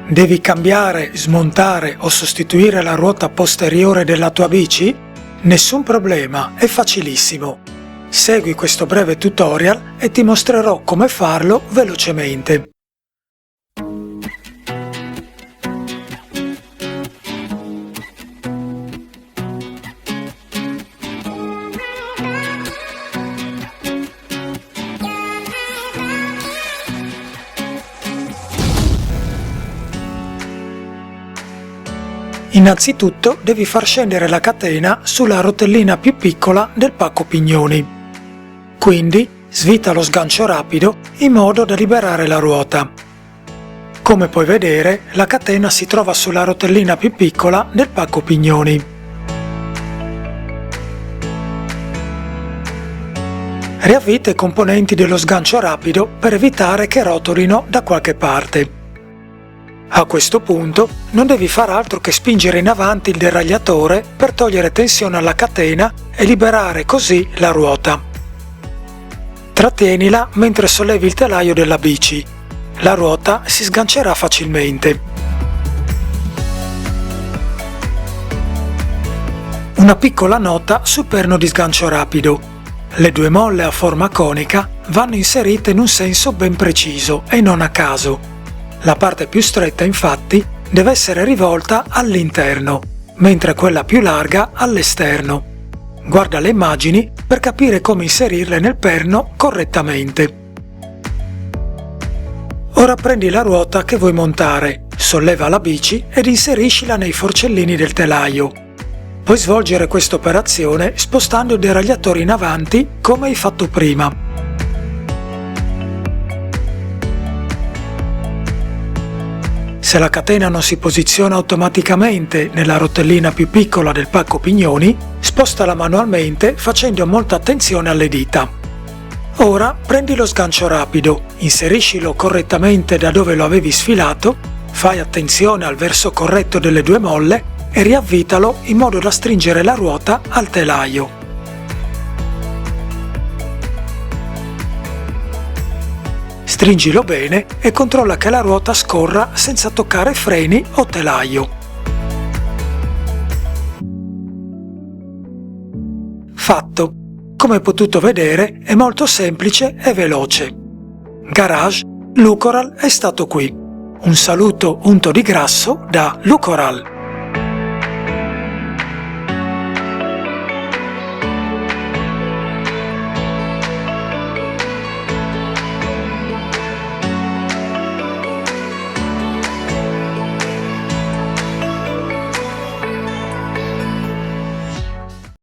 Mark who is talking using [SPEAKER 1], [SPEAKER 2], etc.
[SPEAKER 1] Devi cambiare, smontare o sostituire la ruota posteriore della tua bici? Nessun problema, è facilissimo. Segui questo breve tutorial e ti mostrerò come farlo velocemente. Innanzitutto devi far scendere la catena sulla rotellina più piccola del pacco pignoni. Quindi svita lo sgancio rapido in modo da liberare la ruota. Come puoi vedere, la catena si trova sulla rotellina più piccola del pacco pignoni. Riavvita i componenti dello sgancio rapido per evitare che rotolino da qualche parte. A questo punto non devi far altro che spingere in avanti il deragliatore per togliere tensione alla catena e liberare così la ruota. Trattienila mentre sollevi il telaio della bici. La ruota si sgancerà facilmente. Una piccola nota sul perno di sgancio rapido. Le due molle a forma conica vanno inserite in un senso ben preciso e non a caso. La parte più stretta, infatti, deve essere rivolta all'interno, mentre quella più larga all'esterno. Guarda le immagini per capire come inserirle nel perno correttamente. Ora prendi la ruota che vuoi montare, solleva la bici ed inseriscila nei forcellini del telaio. Puoi svolgere questa operazione spostando il deragliatore in avanti come hai fatto prima. Se la catena non si posiziona automaticamente nella rotellina più piccola del pacco pignoni, spostala manualmente facendo molta attenzione alle dita. Ora prendi lo sgancio rapido, inseriscilo correttamente da dove lo avevi sfilato, fai attenzione al verso corretto delle due molle e riavvitalo in modo da stringere la ruota al telaio. Stringilo bene e controlla che la ruota scorra senza toccare freni o telaio. Fatto! Come hai potuto vedere è molto semplice e veloce. Garage, Lucoral è stato qui. Un saluto unto di grasso da Lucoral.